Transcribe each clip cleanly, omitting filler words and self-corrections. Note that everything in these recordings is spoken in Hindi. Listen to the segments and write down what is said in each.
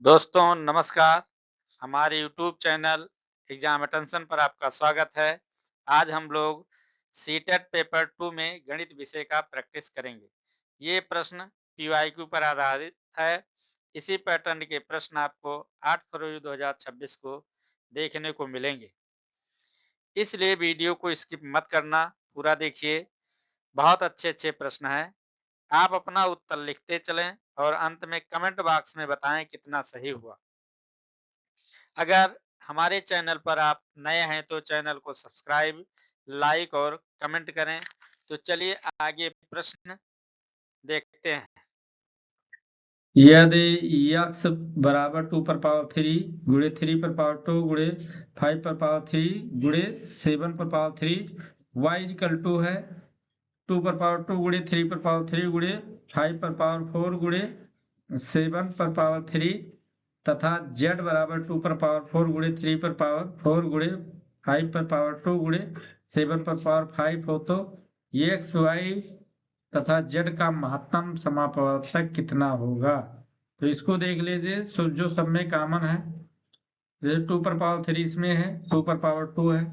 दोस्तों नमस्कार। हमारे यूट्यूब चैनल एग्जाम अटेंशन पर आपका स्वागत है। आज हम लोग सीटेट पेपर 2 में गणित विषय का प्रैक्टिस करेंगे। ये प्रश्न पीवाईक्यू पर आधारित है। इसी पैटर्न के प्रश्न आपको 8 फरवरी 2026 को देखने को मिलेंगे। इसलिए वीडियो को स्किप मत करना, पूरा देखिए। बहुत अच्छे प्रश्न हैं। आप अपना उत्तर लिखते चलें और अंत में कमेंट बॉक्स में बताएं कितना सही हुआ। अगर हमारे चैनल पर आप नए हैं तो चैनल को सब्सक्राइब, लाइक और कमेंट करें। तो चलिए आगे प्रश्न देखते हैं। यदि x बराबर 2 पर पावर 3 गुणे 3 पर पावर 2 गुणे 5 पर पावर 3 गुणे 7 पर पावर 3 y इक्वल टू है 2 पर पावर 2 गुणे 3 पर पावर 3 गुणे 5 पर पावर 4 गुणे 7 पर पावर 3 तथा z बराबर 2 पर पावर 4 गुणे 3 पर पावर 4 गुणे 5 पर पावर 2 गुणे 7 पर पावर 5 हो तो x y तथा z का महत्तम समापवर्तक कितना होगा। तो इसको देख लीजिए, जो सब में कॉमन है। जैसे 2 पर पावर 3 इसमें है, 2 पर पावर 2 है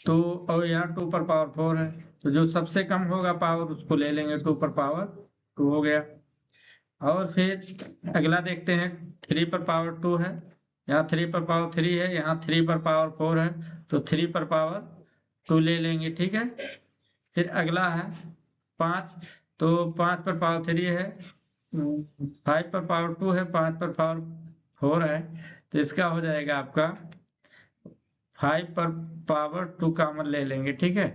तो, और यहाँ 2 पर पावर 4 है, तो जो सबसे कम होगा पावर उसको ले लेंगे। 2 पर पावर 2 हो गया। और फिर अगला देखते हैं, 3 पर पावर 2 है, यहाँ 3 पर पावर 3 है, यहाँ 3 पर पावर 4 है, तो 3 पर पावर 2 ले लेंगे। ठीक है। फिर अगला है 5, तो 5 पर पावर 3 है, 5 पर पावर 2 है, 5 पर पावर 4 है, तो इसका हो जाएगा आपका 5 पर पावर 2 कॉमन ले लेंगे। ठीक है।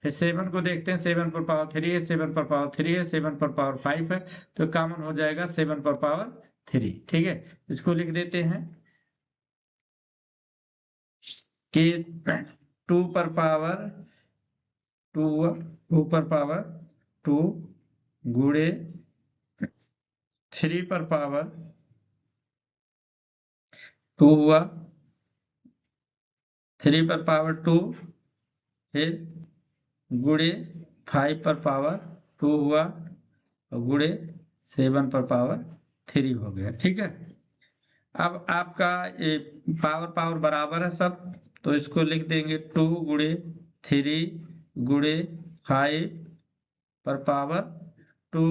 फिर 7 को देखते हैं, 7 पर पावर 3 है, 7 पर पावर 3 है, 7 पर पावर 5 है, तो कॉमन हो जाएगा 7 पर पावर 3। ठीक है। इसको लिख देते हैं कि 2 पर पावर 2 गुणे 3 पर पावर 2 हुआ, 3 पर पावर 2, फिर गुणे 5 पर पावर 2 हुआ और गुणे 7 पर पावर 3 हो गया। ठीक है। अब आपका ये पावर बराबर है सब, तो इसको लिख देंगे 2 गुणे 3 गुणे 5 पर पावर 2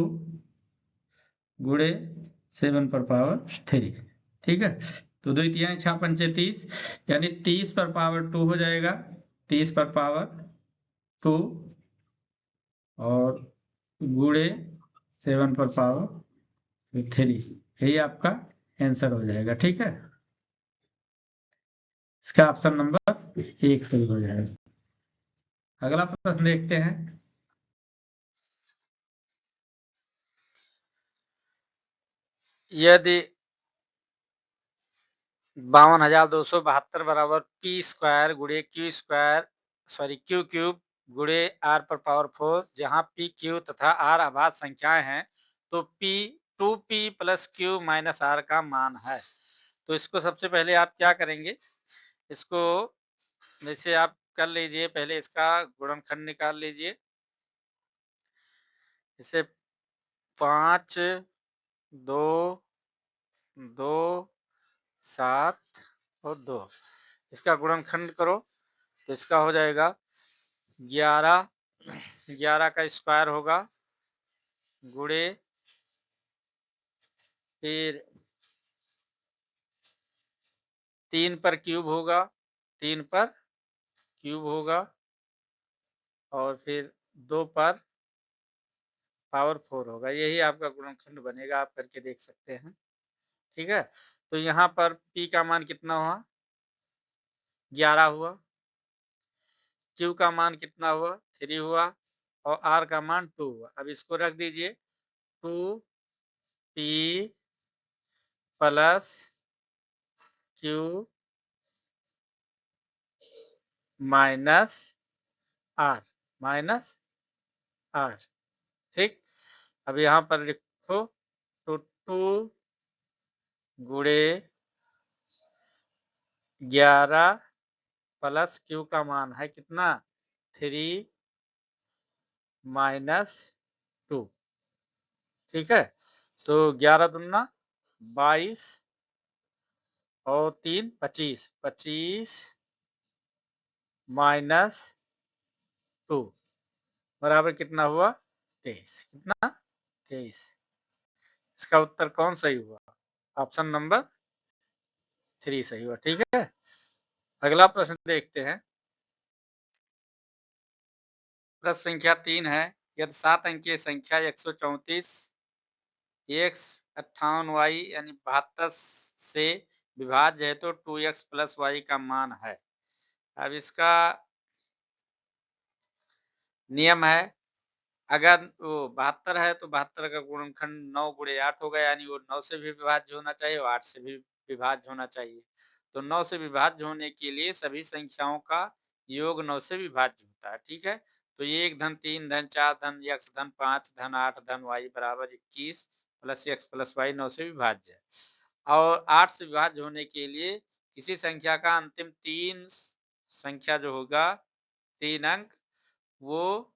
गुणे 7 पर पावर 3। ठीक है। तो 2 तिहाई 6 पंचे 30, यानी 30 पर पावर 2 हो जाएगा, 30 पर पावर 2 और गुणे 7 पर पावर 3। यही आपका आंसर हो जाएगा। ठीक है। इसका ऑप्शन नंबर 1 सही हो जाएगा। अगला प्रश्न देखते हैं। यदि 52,272 बराबर पी स्क्वायर गुणे क्यू क्यूब गुणे आर पर पावर 4, जहां पी क्यू तथा आर अभाज्य संख्याएं हैं, तो p 2p plus q minus r का मान है। तो इसको सबसे पहले आप क्या करेंगे, इसको जैसे आप कर लीजिए, पहले इसका गुणनखंड निकाल लीजिए। इसे 5 2 2 7 और 2, इसका गुणनखंड करो तो इसका हो जाएगा 11। 11 का स्क्वायर होगा गुणे, फिर 3 पर क्यूब होगा, 3 पर क्यूब होगा, और फिर 2 पर पावर 4 होगा। यही आपका गुणनखंड बनेगा, आप करके देख सकते हैं। ठीक है। तो यहाँ पर p का मान कितना हुआ, 11 हुआ, q का मान कितना हुआ, 3 हुआ, और r का मान 2 हुआ। अब इसको रख दीजिए, 2p plus q minus r। ठीक। अब यहाँ पर लिखो, तो 2 गुणे 11 प्लस q का मान है कितना, 3 माइनस 2। ठीक है। तो 11 दूना 22 और 3 25, 25 माइनस 2 बराबर कितना हुआ? 23। कितना? 23। इसका उत्तर कौन सही हुआ? ऑप्शन नंबर 3 सही हुआ। ठीक है, अगला प्रश्न देखते हैं। प्रश्न संख्या 3 है, यदि 7 अंकीय संख्या 134 x 58y यानी 72 से विभाज्य है तो 2x प्लस वाई का मान है। अब इसका नियम है, अगर वो 72 है तो 72 का गुणनखंड 9 गुणे 8 होगा, यानी वो 9 से भी विभाज्य होना चाहिए और 8 से भी विभाज्य होना चाहिए। तो 9 से विभाज्य होने के लिए सभी संख्याओं का योग 9 से विभाज्य होता है। ठीक है, तो ये 1 धन 3 धन 4 धन x धन 5 धन 8 धन y बराबर 21 प्लस x प्लस वाई 9 से विभाज्य है। और 8 से विभाज्य होने के लिए किसी संख्या का अंतिम 3 संख्या जो होगा 3 अंक वो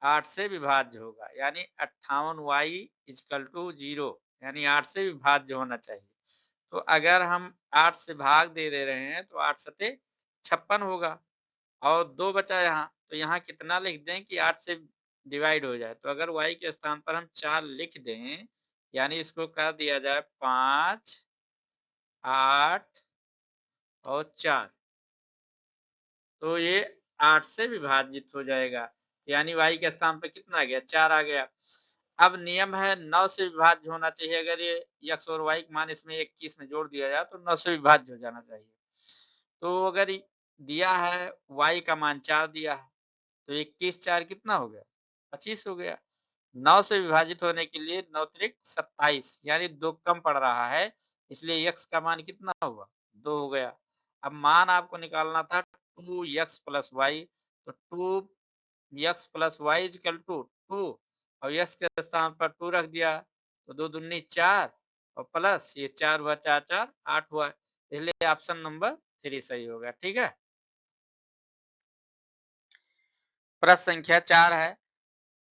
8 से विभाज्य होगा, यानी 58y इक्वल टू 0, यानी 8 से विभाज्य होना चाहिए। तो अगर हम 8 से भाग दे रहे हैं तो 8 सते 56 होगा और 2 बचा यहाँ, तो यहाँ कितना लिख दें कि 8 से डिवाइड हो जाए। तो अगर y के स्थान पर हम 4 लिख दें, यानी इसको कर दिया जाए 5 8 और 4, तो ये 8 से विभाजित हो जाएगा, यानी y के स्थान पर कितना आ गया? 4 आ गया। अब नियम है 9 से विभाज्य होना चाहिए, अगर ये x और y का मान इसमें 21 में जोड़ दिया जाए तो 9 से विभाज्य हो जाना चाहिए। तो अगर दिया है y का मान 4 दिया है तो 21 4 कितना हो गया? 25 हो गया। 9 से विभाजित होने के लिए 9 त्रिक 27, यानी 2 कम पड़ रहा है, इसलिए x का मान कितना हुआ? 2 हो गया। अब मान आपको निकालना था 2x प्लस वाई, तो 2x plus Y equal to 2 और x के स्थान पर 2 रख दिया, तो 2 दूनी 4 और प्लस ये 4 हुआ, 4 4 8 हुआ, इसलिए ऑप्शन नंबर 3 सही होगा। ठीक है, प्रश्न संख्या 4 है,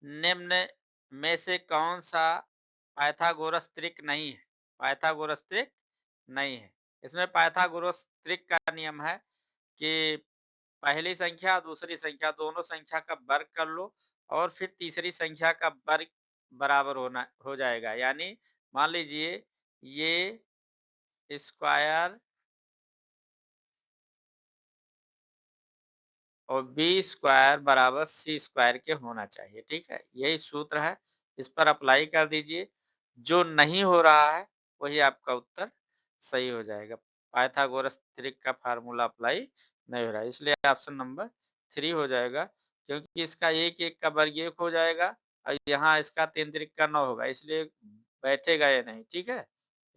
निम्न में से कौन सा पाइथागोरस त्रिक नहीं है? पाइथागोरस त्रिक नहीं है। इसमें पाइथागोरस त्रिक का नियम है कि पहली संख्या और दूसरी संख्या दोनों संख्या का वर्ग कर लो और फिर तीसरी संख्या का वर्ग बराबर हो जाएगा। यानी मान लीजिए ये स्क्वायर और बी स्क्वायर बराबर सी स्क्वायर के होना चाहिए। ठीक है, यही सूत्र है, इस पर अप्लाई कर दीजिए। जो नहीं हो रहा है वही आपका उत्तर सही हो जाएगा। पाइथागोरस त्रिक का फार्मूला अप्लाई नहीं हो रहा है, इसलिए ऑप्शन नंबर 3 हो जाएगा, क्योंकि इसका एक एक का वर्ग 1 हो जाएगा और यहाँ इसका 3 त्रिक का 9 होगा, इसलिए बैठेगा ये नहीं। ठीक है,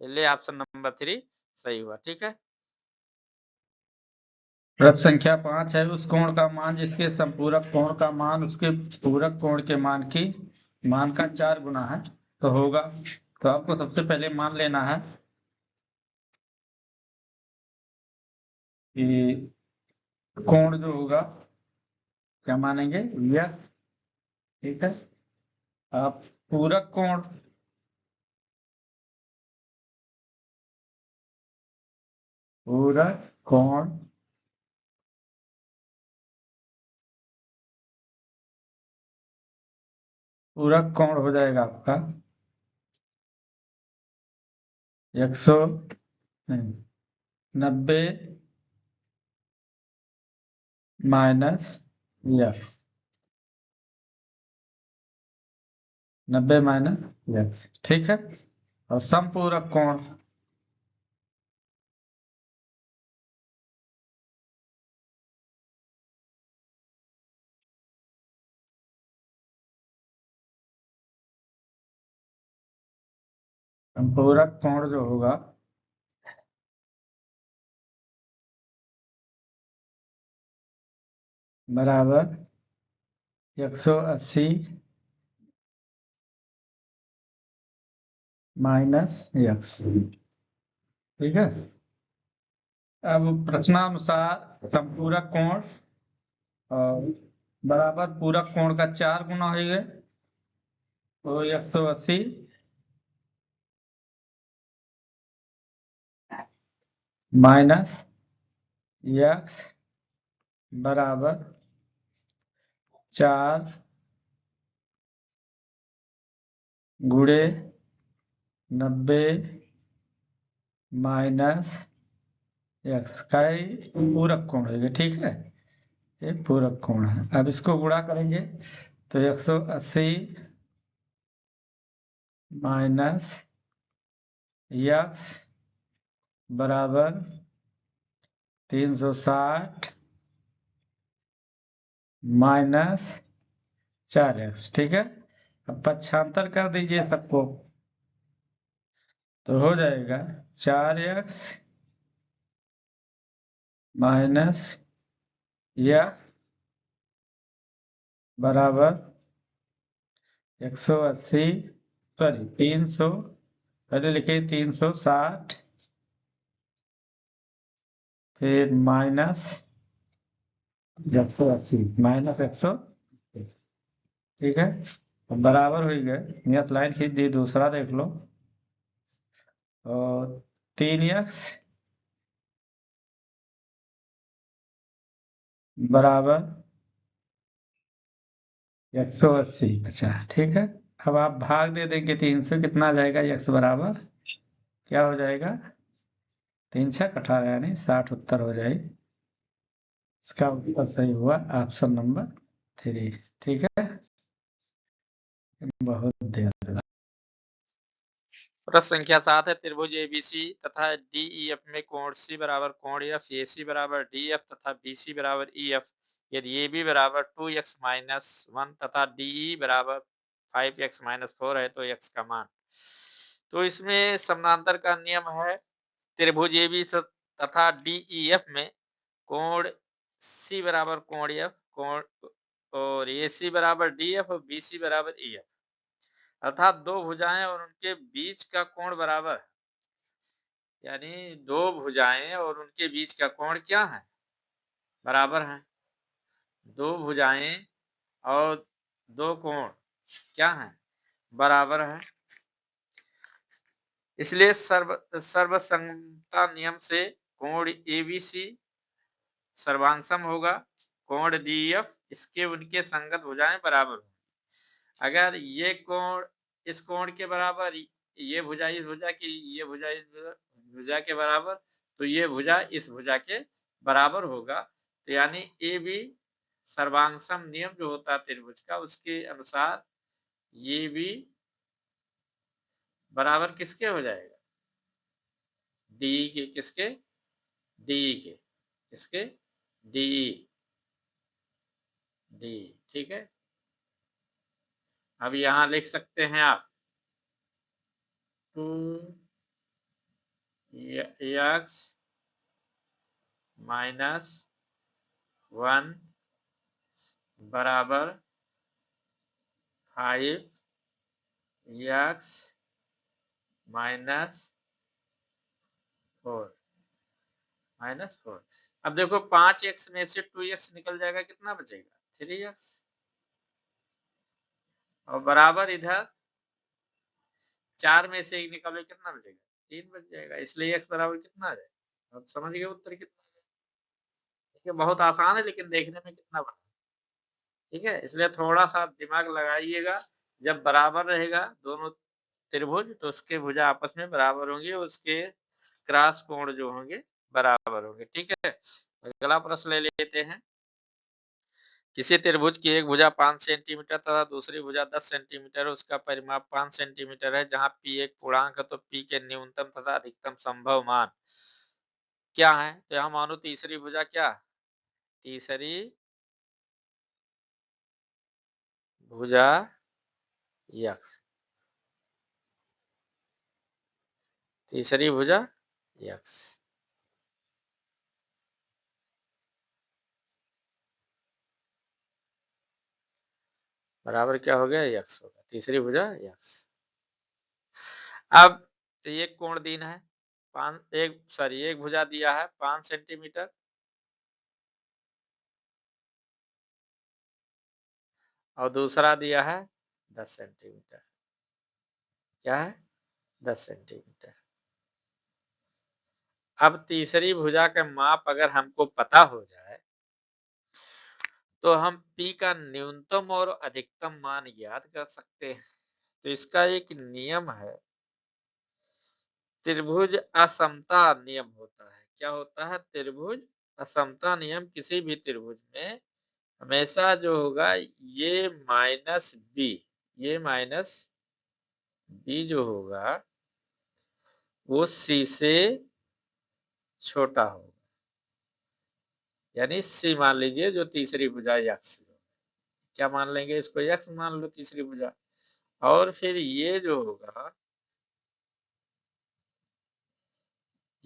इसलिए ऑप्शन नंबर 3 सही हुआ। ठीक है, प्रश्न संख्या 5 है, उस कोण का मान जिसके संपूरक कोण का मान उसके पूरक कोण के मान का 4 गुना है तो होगा। तो आपको सबसे पहले मान लेना है कि कोण जो होगा क्या मानेंगे? यह। ठीक है, आप पूरक कोण पूरक कोण पूरक कोण हो जाएगा आपका 190 माइनस यक्स, 90 माइनस यक्स। ठीक है, और समपूरक कोण संपूरक कोण जो होगा बराबर 180 माइनस यक्स। ठीक है, अब प्रश्नानुसार संपूरक कोण बराबर पूरक कोण का 4 गुना होगा, तो 180 माइनस एक्स बराबर 4 गुणे 90 माइनस एक्स का पूरक कोण है, ठीक है, ये पूरक कोण है। अब इसको गुणा करेंगे तो 180 माइनस एक्स बराबर 360 माइनस 4x, ठीक है। अब पक्षांतर कर दीजिए सबको तो हो जाएगा 4x माइनस एक्स बराबर 180, सॉरी 300, पहले लिखे 360 फिर माइनस 180 माइनस 100, ठीक है। अब बराबर हो गए, यहाँ लाइन खींच दी, दूसरा देख लो, और 3x बराबर 180, अच्छा ठीक है। अब आप भाग दे देंगे 3 से, कितना आ जाएगा, x बराबर क्या हो जाएगा, 3 6 18 यानी 60 उत्तर हो जाए। इसका उत्तर सही हुआ ऑप्शन नंबर 3, ठीक है। बहुत ध्यान। प्रश्न संख्या 7 है, त्रिभुज एबीसी तथा डीईएफ में कोण सी बराबर कोण एफ, एसी बराबर डीएफ तथा बीसी बराबर ईएफ, यदि एबी बराबर 2x माइनस 1 तथा डीई बराबर 5x माइनस 4 है तो x का मान। तो इसमें समानांतर का नियम है, त्रिभुज एबी तथा डीईएफ में कोण सी बराबर कोण एफ, कोण और एसी बराबर डीएफ और बीसी बराबर ईएफ, अर्थात दो भुजाएं और उनके बीच का कोण बराबर, यानी दो भुजाएं और उनके बीच का कोण क्या है, बराबर है। दो भुजाएं और दो कोण क्या है, बराबर है। इसलिए सर्वसंगता नियम से कोण एबीसी सर्वांशम होगा, कोण डीएफ इसके उनके संगत भुजाएं बराबर होंगी। अगर ये कोण इस कोण के बराबर, ये भुजा इस भुजा की, ये भुजा इस भुजा के बराबर, तो ये भुजा इस भुजा के बराबर होगा। तो यानी ए बी सर्वांशम नियम जो होता है त्रिभुज का, उसके अनुसार ये भी बराबर किसके हो जाएगा, डी के, किसके, डी के, किसके, डी, डी, ठीक है। अब यहां लिख सकते हैं आप 2x माइनस 1 बराबर 5x माइनस 4। अब देखो 5x में से 2x निकल जाएगा, कितना बचेगा, 3x, और बराबर इधर 4 में से एक निकालो, कितना बचेगा, 3 बच जाएगा। इसलिए x बराबर कितना आ जाएगा, अब समझ गए उत्तर कितना है। देखिए बहुत आसान है लेकिन देखने में कितना बड़ा, ठीक है। इसलिए थोड़ा सा दिमाग लगाइएगा, जब बराबर रहेगा दोनों त्रिभुज तो उसके भुजा आपस में बराबर होंगे, उसके क्रॉस कोण जो होंगे बराबर होंगे, ठीक है। अगला प्रश्न ले लेते हैं। किसी त्रिभुज की एक भुजा 5 सेंटीमीटर तथा दूसरी भुजा 10 सेंटीमीटर, उसका परिमाप 5 सेंटीमीटर है, जहां p एक पूर्णांक है तो p के न्यूनतम तथा अधिकतम संभव मान क्या है। तो यहां मानो तीसरी भुजा क्या, तीसरी भुजा x, तीसरी भुजा x बराबर क्या हो गया, x होगा, तीसरी भुजा x। अब तो एक कोण दिन है, एक भुजा दिया है 5 सेंटीमीटर और दूसरा दिया है 10 सेंटीमीटर, क्या है, 10 सेंटीमीटर। अब तीसरी भुजा का माप अगर हमको पता हो जाए तो हम P का न्यूनतम और अधिकतम मान ज्ञात कर सकते हैं। तो इसका एक नियम है, त्रिभुज असमता नियम होता है। क्या होता है? त्रिभुज असमता नियम। किसी भी त्रिभुज में हमेशा जो होगा ये माइनस बी, ये माइनस बी जो होगा वो सी से छोटा होगा। यानी सी मान लीजिए, जो तीसरी भुजा यक्स, क्या मान लेंगे इसको? यक्स मान लो तीसरी भुजा। और फिर ये जो होगा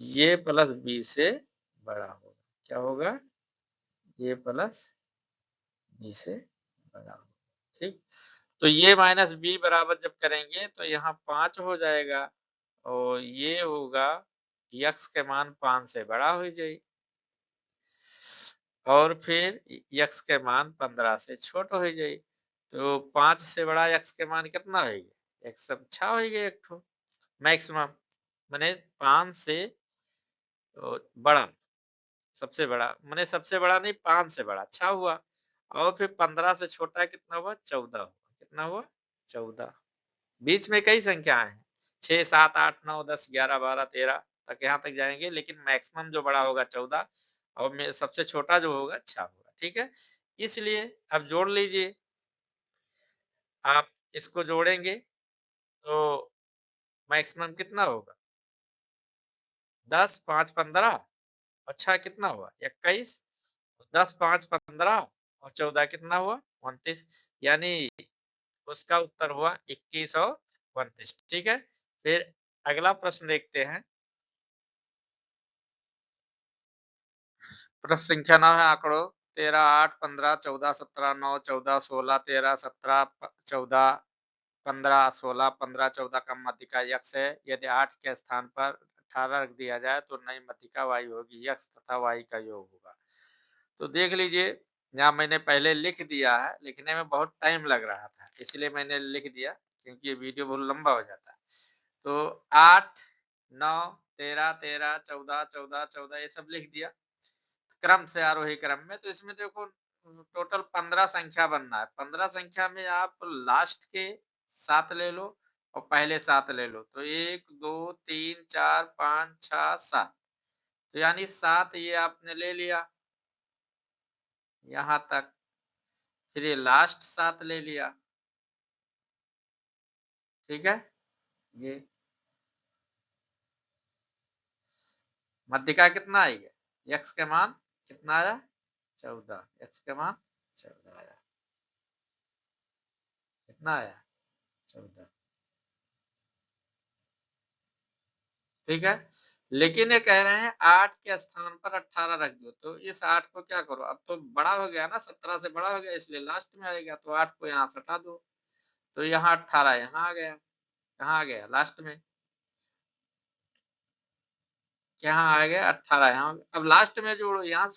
ये प्लस बी से बड़ा होगा। क्या होगा? ये प्लस बी से बड़ा होगा। ठीक, तो ये माइनस बी बराबर जब करेंगे तो यहाँ 5 हो जाएगा और ये होगा यक्स के मान 5 से बड़ा हो जाए और फिर यक्स के मान 15 से छोटा हो जाए। तो 5 से बड़ा यक्स के मान कितना होगा? 106 हो गया एक ठो मैक्सिमम, माने 5 से बड़ा, सबसे बड़ा, माने सबसे बड़ा नहीं, 5 से बड़ा, अच्छा हुआ। और फिर 15 से छोटा कितना हुआ? 14 हुआ। कितना हुआ? 14। बीच में कई संख्याएं हैं, 6, 7, 8, 9, 10, 11, 12, 13 तक, यहाँ तक जाएंगे, लेकिन मैक्सिमम जो बड़ा होगा 14 और सबसे छोटा जो होगा 6 होगा। ठीक है, इसलिए अब जोड़ लीजिए। आप इसको जोड़ेंगे तो मैक्सिमम कितना होगा? 10, 5, 15 और 6 कितना हुआ? 21। 10, 5, 15 और 14 कितना हुआ? 29। यानी उसका उत्तर हुआ 21 और 29। ठीक है, फिर अगला प्रश्न देखते हैं। प्रश्न संख्या 9 है, आंकड़ों 13, 8, 15, 14, 17, 9, 14, 16, 13, 17, 14, 15, 16, 15, 14 का मध्यिका यक्स है। यदि 8 के स्थान पर 18 रख दिया जाए तो नई मध्यिका y होगी। यक्स तथा y का योग होगा। तो देख लीजिए, यहाँ मैंने पहले लिख दिया है, लिखने में बहुत टाइम लग रहा था इसलिए मैंने लिख दिया, क्योंकि ये वीडियो बहुत लंबा हो जाता है। तो 8, 9, 13, 13, 14, 14, 14 ये सब लिख दिया क्रम से, आरोही क्रम में। तो इसमें देखो टोटल 15 संख्या बनना है। 15 संख्या में आप लास्ट के 7 ले लो और पहले 7 ले लो। तो 1, 2, 3, 4, 5, 6, 7, तो यानी 7 ये आपने ले लिया यहां तक। फिर ये लास्ट 7 ले लिया। ठीक है, ये मध्यिका कितना आएगा? यक्स के मान कितना आया? 14। यक्स के मान 14 आया। कितना आया? 14। ठीक है, लेकिन ये कह रहे हैं 8 के स्थान पर 18 रख दो। तो इस 8 को क्या करो, अब तो बड़ा हो गया ना, 17 से बड़ा हो गया, इसलिए लास्ट में आएगा। तो 8 को यहाँ से हटा दो, तो यहाँ 18 यहाँ आ गया। कहाँ आ गया? लास्ट में। यहाँ आ गया 18 यहाँ। अब लास्ट में जोड़ो, यहाँ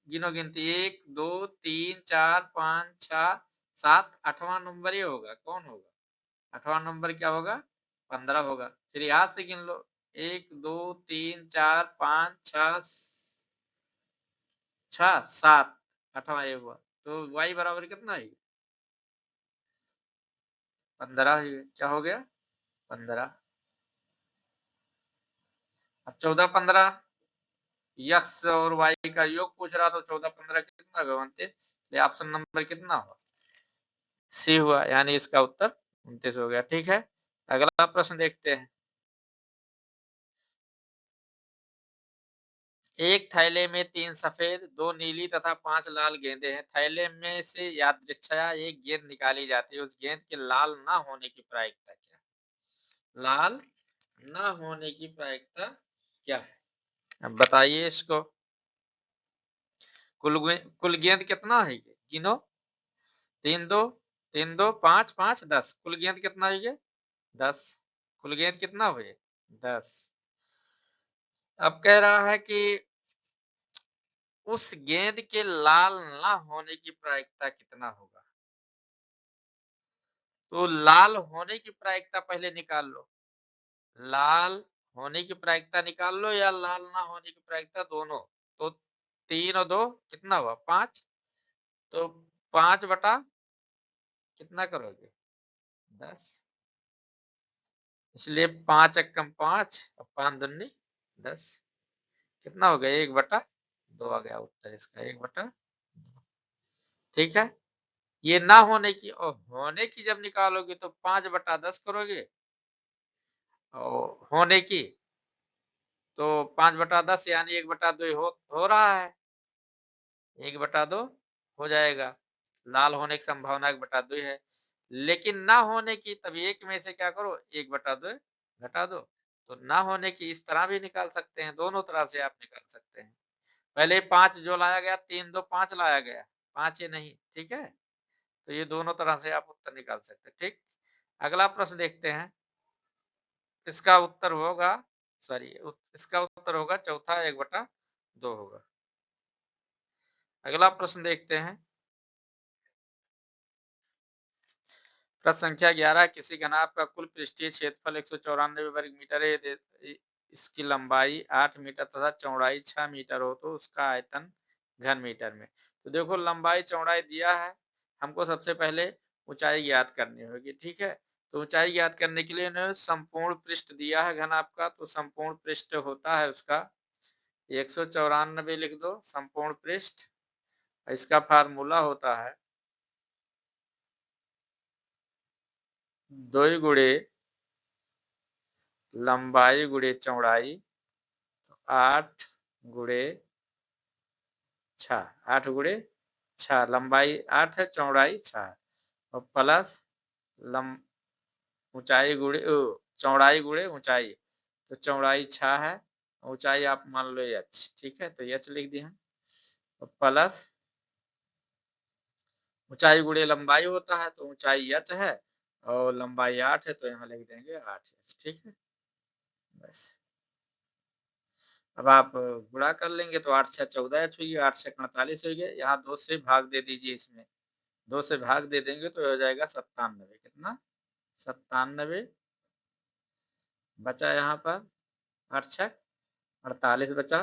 गिनो गिनती 1, 2, 3, 4, 5, 6, 7, 8वां नंबर ये होगा। कौन होगा? 8वां नंबर क्या होगा? 15 होगा। फिर यहाँ से गिन लो 1, 2, 3, 4, 5, 6, 7, 8वां ये हुआ। तो y बराबर कितना है? 15 है। क्या हो गया? 15। अब 14, 15 यक्स और y का योग पूछ रहा, तो 14, 15 कितना होगा? 29। ऑप्शन नंबर कितना हुआ? सी हुआ, यानी इसका उत्तर 29 हो गया। ठीक है, अगला प्रश्न देखते हैं। एक थैले में 3 सफेद, 2 नीली तथा 5 लाल गेंदें हैं। थैले में से यादृच्छया एक गेंद निकाली जाती है। उस गेंद के लाल न होने की प्रायिकता क्या है? लाल न होने की प्रायिकता क्या है? अब बताइए इसको। कुल गेंद कितना है? गिनो। 3, 2, 3, 2, 5, 5, 10। कुल गेंद कितना है? 10। कुल गेंद कितना हुए? 10। अब कह रहा है कि उस गेंद के लाल ना होने की प्रायिकता कितना होगा। तो लाल होने की प्रायिकता पहले निकाल लो। लाल होने की प्रायिकता निकाल लो या लाल ना होने की प्रायिकता, दोनों। तो 3 और 2 कितना हुआ 5, तो 5 बटा कितना करोगे 10, इसलिए 5 एकम 5 और 5 दूनी 10, कितना हो गया 1/2 आ गया उत्तर इसका 1/2। ठीक है, ये ना होने की और होने की जब निकालोगे तो 5/10 करोगे, और होने की तो 5/10 यानी 1/2 हो रहा है, 1/2 हो जाएगा। लाल होने की संभावना 1/2 है, लेकिन ना होने की तब एक में से क्या करो 1/2 घटा दो। तो ना होने की इस तरह भी निकाल सकते हैं, दोनों तरह से आप निकाल सकते हैं। पहले 5 जो लाया गया 3 2 5 लाया गया, 5 ये नहीं, ठीक है। तो ये दोनों तरह से आप उत्तर निकाल सकते हैं। ठीक, अगला प्रश्न देखते हैं। इसका उत्तर होगा इसका उत्तर होगा चौथा 1/2 होगा। अगला प्रश्न देखते हैं। प्रश्न संख्या 11, किसी घनाभ का कुल पृष्ठीय क्षेत्रफल 194 वर्ग मीटर है, इसकी लंबाई 8 मीटर तथा चौड़ाई 6 मीटर हो तो उसका आयतन घन मीटर में। तो देखो लंबाई चौड़ाई दिया है, हमको सबसे पहले ऊंचाई ज्ञात करनी होगी। ठीक है, तो ऊंचाई ज्ञात करने के लिए इन्होंने संपूर्ण पृष्ठ दिया है घनाभ का, तो संपूर्ण पृष्ठ होता है उसका 194 लिख दो संपूर्ण पृष्ठ। इसका फार्मूला होता है 2 गुणे लंबाई गुणे चौड़ाई 8 गुणे 6, 8 गुणे 6, लंबाई 8 है चौड़ाई 6 है, और प्लस ऊंचाई गुणे चौड़ाई गुणे ऊंचाई, तो चौड़ाई 6 है, ऊंचाई आप मान लो h। ठीक है, तो h लिख दिया, प्लस ऊंचाई गुणे लंबाई होता है, तो ऊंचाई h है और लंबाई 8 है, तो यहाँ लिख देंगे 8h। ठीक है, बस अब आप गुणा कर लेंगे तो 8 6 14h हुई, 8 6 48 हुई। यहाँ 2 से भाग दे दीजिए, इसमें 2 से भाग दे देंगे तो हो जाएगा 97। कितना 97 बचा यहाँ पर, 8 6 48 बचा,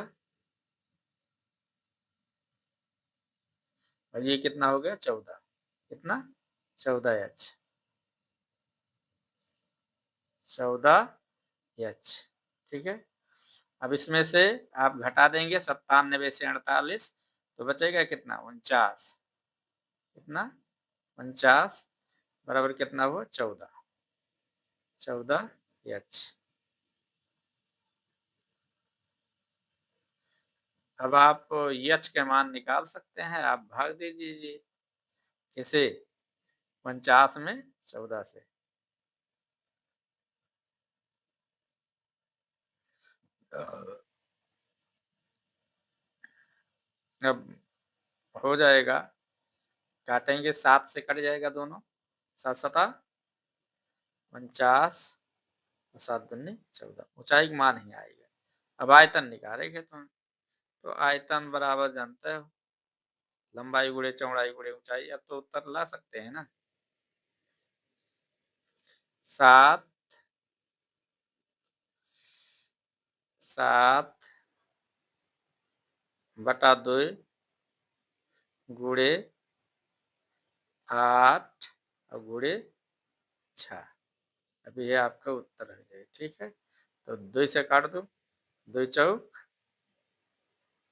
और ये कितना हो गया 14, कितना 14h, 14h। ठीक है, अब इसमें से आप घटा देंगे 97 से 48, तो बचेगा कितना 49, कितना 49 बराबर कितना हुआ 14h। अब आप h के मान निकाल सकते हैं, आप भाग दे दीजिए किसे 49 में 14 से। अब हो जाएगा, काटेंगे 7 से कट जाएगा दोनों, 7 सता 49 और 7 दूनी 14, ऊंचाई का मान ही आएगा। अब आयतन निकालेंगे तो आयतन बराबर जानते हो लंबाई गुणे चौड़ाई गुणे ऊंचाई। अब तो उत्तर ला सकते हैं ना, 7 बटा 2 गुणे 8 और गुणे 6। अब ये आपका उत्तर हो जाए। ठीक है, तो 2 से काट दो, 2 चौक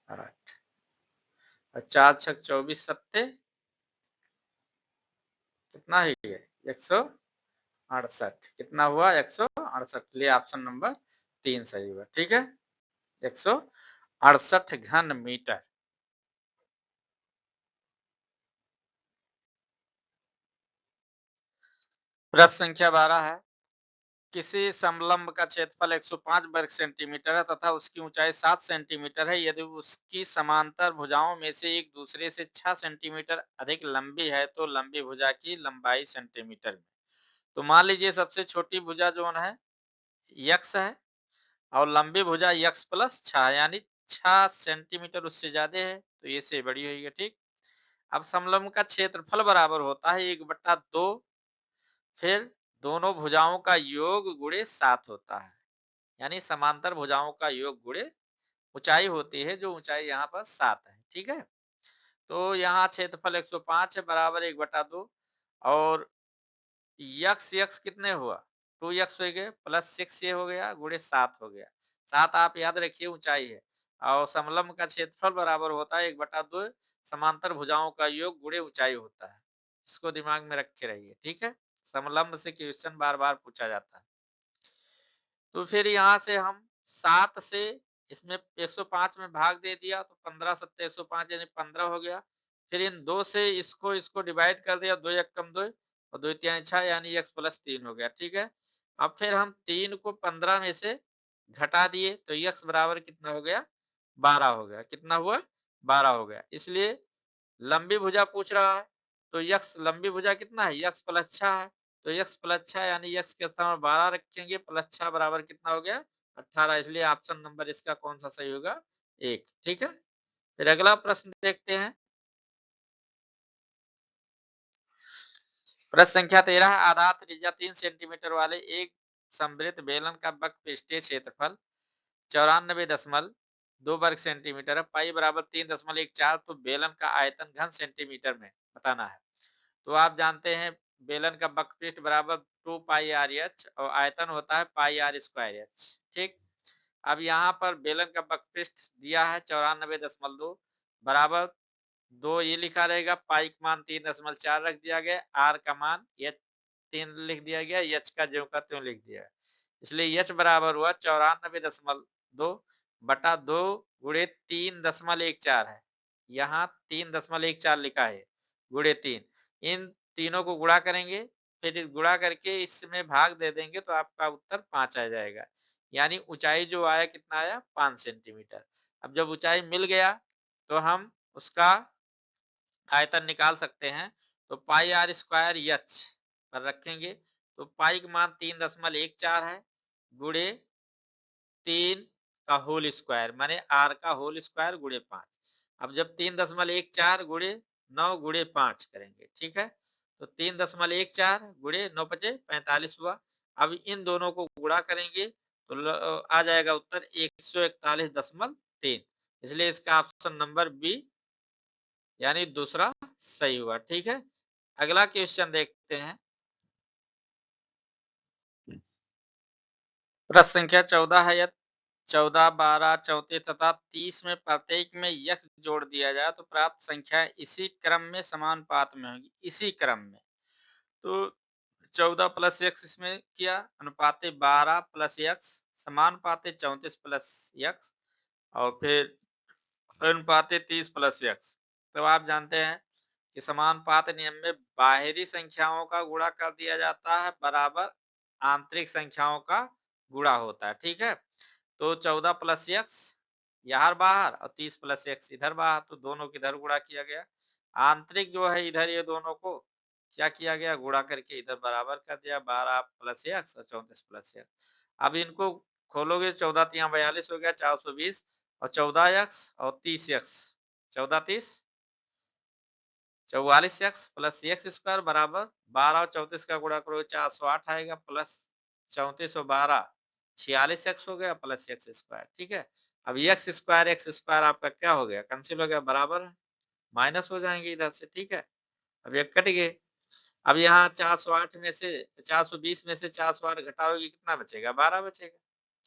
8 और 4 छक 24 सत्ते कितना है 168, कितना हुआ 168, लिए ऑप्शन नंबर 3 सही हुआ। ठीक है, 168 घन मीटर। प्रश्न संख्या 12 है, किसी समलंब का क्षेत्रफल 105 वर्ग सेंटीमीटर है तथा उसकी ऊंचाई 7 सेंटीमीटर है, यदि उसकी समांतर भुजाओं में से एक दूसरे से 6 सेंटीमीटर अधिक लंबी है तो लंबी भुजा की लंबाई सेंटीमीटर में। तो मान लीजिए सबसे छोटी भुजा जो है x है और लंबी भुजा x प्लस 6 यानी 6 सेंटीमीटर उससे ज्यादा है, तो ये से बड़ी होगी। ठीक, अब समलंब का क्षेत्रफल बराबर होता है 1/2, फिर दोनों भुजाओं का योग गुणे 7 होता है, यानी समांतर भुजाओं का योग गुणे ऊंचाई होती है, जो ऊंचाई यहाँ पर 7 है। ठीक है, तो यहाँ क्षेत्रफल 105 है बराबर 1/2 और यक्स यक्स कितने हुआ 2x हो गए प्लस 6 ये हो गया गुणे 7 हो गया। 7 आप याद रखिए ऊंचाई है और समलंब का क्षेत्रफल बराबर होता है 1/2 समांतर भुजाओं का योग गुणे ऊंचाई होता है। इसको दिमाग में रखे रहिए। ठीक है, समलंब से क्वेश्चन बार बार पूछा जाता है। तो फिर यहाँ से हम 7 से इसमें 105 में भाग दे दिया तो 15 7 105 यानी 15 हो गया। फिर इन 2 से इसको डिवाइड कर दिया, 2 1 कम 2 और 2 3 6 यानी x प्लस 3 हो गया। ठीक है, अब फिर हम 3 को 15 में से घटा दिए तो x बराबर कितना हो गया 12 हो गया। कितना हुआ 12 हो गया। इसलिए लंबी भुजा पूछ रहा है तो यक्स लंबी भुजा कितना है यक्स प्लस 6 है तो यक्स प्लस 6 यानी यक्स के स्थान पर 12 रखेंगे प्लस 6 बराबर कितना हो गया 18। इसलिए ऑप्शन नंबर इसका कौन सा सही होगा 1। ठीक है, फिर अगला प्रश्न देखते हैं। प्रश्न संख्या 13 आधार त्रिज्या 3 सेंटीमीटर वाले एक समृद्ध बेलन का वक्र पृष्ठीय क्षेत्रफल 94.2 वर्ग सेंटीमीटर है। पाई बराबर 3.14 तो बेलन का आयतन घन सेंटीमीटर में बताना है। तो आप जानते हैं बेलन का वक्रपृष्ठ बराबर 2 पाई आर एच और आयतन होता है पाई आर स्क्वायर एच। ठीक, अब यहाँ पर बेलन का वक्रपृष्ठ दिया है 94.2 बराबर 2 ये लिखा रहेगा, पाई का मान 3.4 रख दिया गया, आर का मान एच 3 लिख दिया गया, एच का ज्यों का त्यों लिख दिया। इसलिए एच बराबर हुआ 94.2 बटा 2 गुणे 3.14 है। यहाँ 3.14 लिखा है गुणे 3। इन तीनों को गुणा करेंगे, फिर गुणा करके इसमें भाग दे देंगे तो आपका उत्तर 5 आ जाएगा। यानी ऊंचाई जो आया कितना आया 5 सेंटीमीटर। अब जब ऊंचाई मिल गया तो हम उसका आयतन निकाल सकते हैं। तो पाई आर स्क्वायर एच पर रखेंगे तो पाई का मान 3.14 है गुणे 3 का होल स्क्वायर माने आर का होल स्क्वायर गुणे 5। अब जब 3.14 गुणे 9 गुणे 5 करेंगे, ठीक है, तो 3.14 गुणे 9 5 45 हुआ। अब इन दोनों को गुणा करेंगे तो आ जाएगा उत्तर 141.3। इसलिए इसका ऑप्शन नंबर बी यानी दूसरा सही हुआ। ठीक है, अगला क्वेश्चन देखते हैं। प्रश्न संख्या 14 है। 14 12 34 तथा 30 में प्रत्येक में यक्स जोड़ दिया जाए तो प्राप्त संख्या इसी क्रम में समानुपात में होगी। इसी क्रम में तो 14 प्लस एक्स इसमें किया अनुपाते 12 प्लस एक्स समानुपाते 34 प्लस एक्स और फिर अनुपाते 30 प्लस एक्स। तो आप जानते हैं कि समानुपात नियम में बाहरी संख्याओं का गुणा कर दिया जाता है बराबर आंतरिक संख्याओं का गुणा होता है। ठीक है, तो 14 प्लस एक्स यहाँ बाहर और 30 प्लस एक्स इधर बाहर, तो दोनों की इधर गुणा किया गया। आंतरिक जो है इधर ये दोनों को क्या किया गया गुणा करके इधर बराबर कर दिया 12 प्लस एक्स और 34 प्लस एक्स। अब इनको खोलोगे 14 3 42 हो गया 420 और 14 एक्स और 30 x 14 30 44 x plus x square बराबर 12 और 34 का गुणा करो 408 आएगा प्लस 34 और 12 46 एक्स हो गया प्लस एक्स स्क्वायर। ठीक है, अब एक्स स्क्वायर आपका क्या हो गया कैंसिल हो गया बराबर है माइनस हो जाएंगे इधर से। ठीक है, अब ये कट गए। अब यहाँ 408 में से 420 में से 408 घटाओगे कितना बचेगा 12 बचेगा।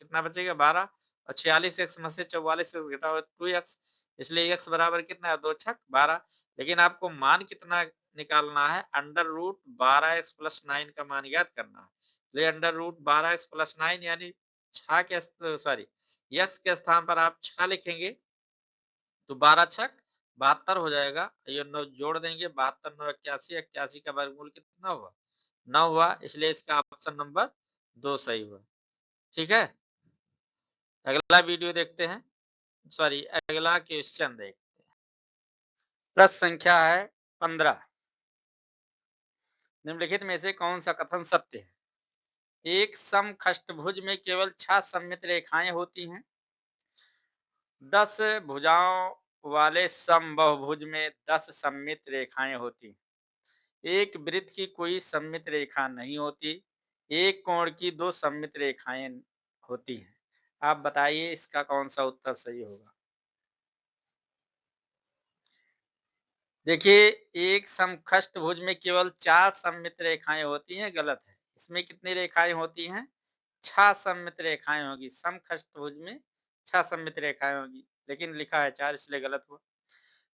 कितना बचेगा 12 और 46 एक्स में से 44 एक्स घटाओगे 2 एक्स। इसलिए एक्स बराबर कितना है 2 छक 12। लेकिन आपको मान कितना निकालना है अंडर रूट 12 एक्स प्लस 9 का मान याद करना है। इसलिए अंडर रूट 12 एक्स प्लस 9 यानी छा के सॉरी एक्स के स्थान पर आप 6 लिखेंगे तो 12 छक 72 हो जाएगा। ये 9 जोड़ देंगे 72 9 81 81 का वर्गमूल कितना हुआ 9 हुआ। इसलिए इसका ऑप्शन नंबर 2 सही हुआ। ठीक है, अगला वीडियो देखते हैं, सॉरी अगला क्वेश्चन देखते हैं। प्रश्न संख्या है 15। निम्नलिखित में से कौन सा कथन सत्य है। एक समखष्टभुज में केवल 6 सममित रेखाएं होती हैं। 10 भुजाओं वाले समबाहुभुज में 10 सममित रेखाएं होती हैं। एक वृत्त की कोई सममित रेखा नहीं होती। एक कोण की 2 सममित रेखाएं होती हैं। आप बताइए इसका कौन सा उत्तर सही होगा। देखिए, एक समखष्टभुज में केवल 4 सममित रेखाएं होती हैं, गलत है। इसमें कितनी रेखाएं होती हैं? 6 सममित रेखाएं होगी। समखष्टभुज में 6 सममित रेखाएं होगी, लेकिन लिखा है 4 इसलिए गलत हुआ।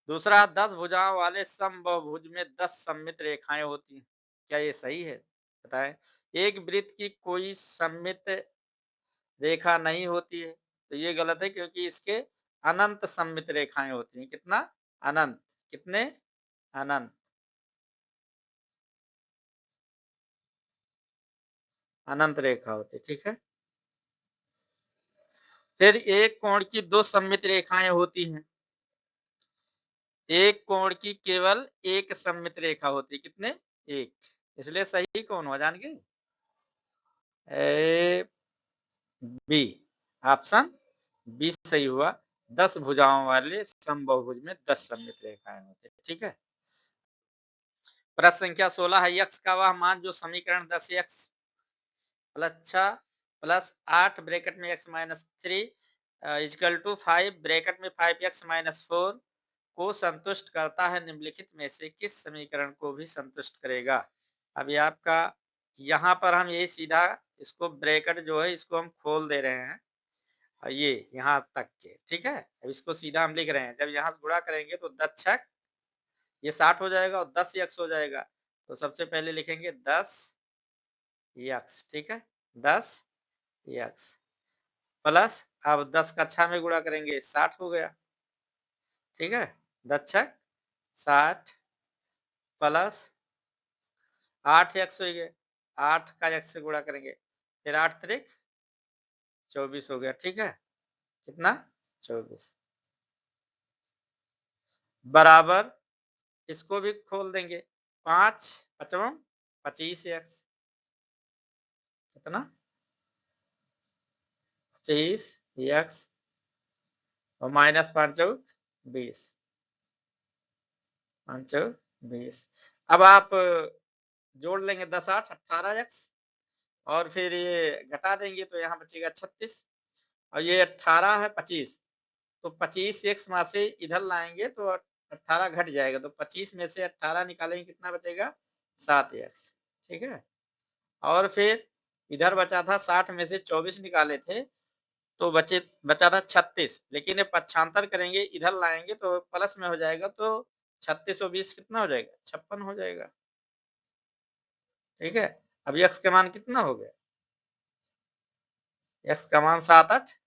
दूसरा, 10 भुजाओं वाले समबाहुभुज में 10 सममित रेखाएं होती हैं। क्या ये सही है? बताएं। एक वृत्त की कोई सममित रेखा नहीं होती है, तो ये गलत है, क्योंकि इसके अनंत सममित रेखाएं होती हैं। कितना? अनंत। कितने? अनंत। अनंत रेखा होती, ठीक है। फिर एक कोण की 2 सममित रेखाएं होती हैं। एक कोण की केवल एक सममित रेखा होती है। कितने? एक। इसलिए सही कौन हुआ जान गए? ए बी, ऑप्शन बी सही हुआ। 10 भुजाओं वाले समबाहुभुज में 10 सममित रेखाएं होती है, ठीक है। प्रश्न संख्या 16 है, यक्स का वह मान जो समीकरण 10x प्लस 6 प्लस 8 ब्रैकेट में x minus 3 equal to 5 bracket में 5x माइनस 4 को संतुष्ट करता है, निम्नलिखित में से किस समीकरण को भी संतुष्ट करेगा। अभी आपका यहाँ पर हम यही सीधा इसको ब्रैकेट जो है इसको हम खोल दे रहे हैं, ये यहाँ तक के, ठीक है। अब इसको सीधा हम लिख रहे हैं, जब यहाँ से गुणा करेंगे तो 10 छक ये 60 हो जाएगा और 10 यक्स हो जाएगा। तो सबसे पहले लिखेंगे 10 यक्स, ठीक है। 10 यक्स प्लस, अब 10 का 6 में गुणा करेंगे 60 हो गया, ठीक है। 10 छक 60 प्लस 8 यक्स हो गए, 8 का यक्स से गुणा करेंगे, फिर 8 त्रिक 24 हो गया, ठीक है। कितना? 24 बराबर, इसको भी खोल देंगे, 5 पचवम 25 यक्स। कितना? 25 यक्स और माइनस 5 20, 5 20। अब आप जोड़ लेंगे 10 8 18 एक्स और फिर ये घटा देंगे तो यहाँ बचेगा 36 और ये 18 है 25, तो 25 एक्स में से इधर लाएंगे तो 18 घट जाएगा, तो 25 में से 18 निकालेंगे कितना बचेगा? 7 एक्स, ठीक है। और फिर इधर बचा था 60 में से 24 निकाले थे तो बचा था 36, लेकिन ये पक्षांतर करेंगे इधर लाएंगे तो प्लस में हो जाएगा, तो 36 और 20 कितना हो जाएगा? 56 हो जाएगा, ठीक है। अब यक्स का मान कितना हो गया? यक्स का मान 7 8,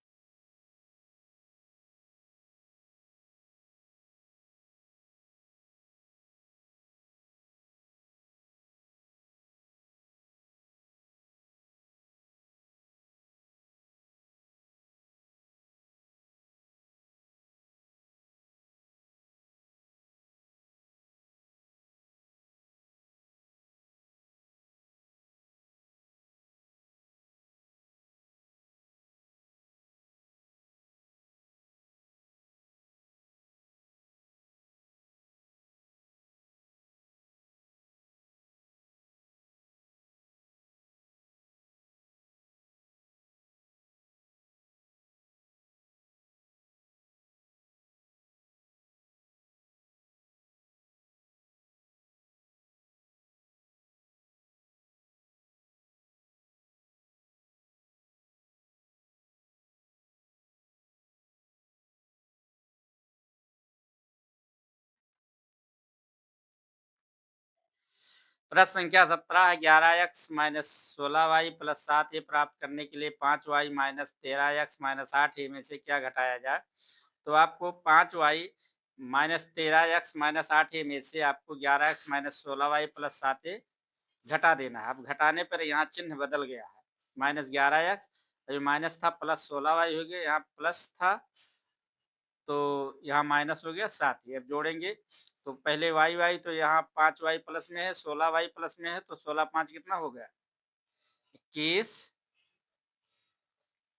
प्रश्न संख्या 17 है, 11x minus 16y plus 7a प्राप्त करने के लिए 5y minus 13x minus 8a में से क्या घटाया जाए। तो आपको 5y minus 13x minus 8a में से आपको 11x minus 16y plus 7a घटा देना है। अब घटाने पर यहाँ चिन्ह बदल गया है, माइनस 11x, अभी माइनस था प्लस 16y हो गया, यहाँ प्लस था तो यहाँ माइनस हो गया 7, ये अब जोड़ेंगे तो पहले वाई वाई तो यहाँ 5y प्लस में है, 16y प्लस में है, तो 16 5 कितना हो गया? 21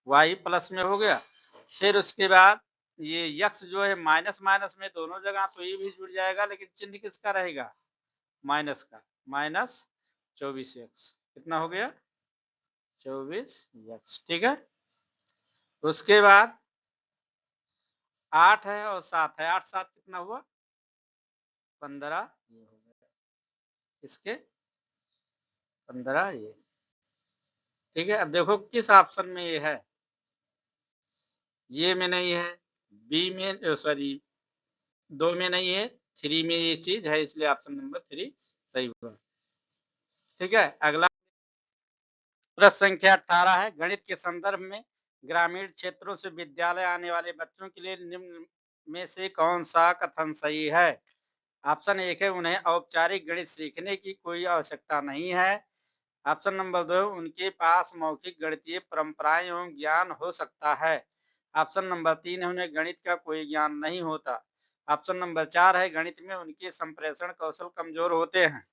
y प्लस में हो गया। फिर उसके बाद ये यक्स जो है माइनस माइनस में दोनों जगह, तो ये भी जुड़ जाएगा, लेकिन चिन्ह किसका रहेगा? माइनस का, माइनस 24 यक्स कितना हो गया? 24 यक्स, ठीक है। उसके बाद 8 है और 7 है, 8 7 कितना हुआ 15, ये हो गया इसके 15 ये। ठीक है, अब देखो किस ऑप्शन में ये है, ये में नहीं है, बी में सॉरी 2 में नहीं है, 3 में ये चीज है, इसलिए ऑप्शन नंबर 3 सही हुआ। ठीक है, अगला प्रश्न संख्या 18 है, गणित के संदर्भ में ग्रामीण क्षेत्रों से विद्यालय आने वाले बच्चों के लिए निम्न में से कौन सा कथन सही है। ऑप्शन 1 है, उन्हें औपचारिक गणित सीखने की कोई आवश्यकता नहीं है। ऑप्शन नंबर 2, उनके पास मौखिक गणितीय परंपराएं एवं ज्ञान हो सकता है। ऑप्शन नंबर 3 है, उन्हें गणित का कोई ज्ञान नहीं होता। ऑप्शन नंबर 4 है, गणित में उनके संप्रेषण कौशल कमजोर होते हैं।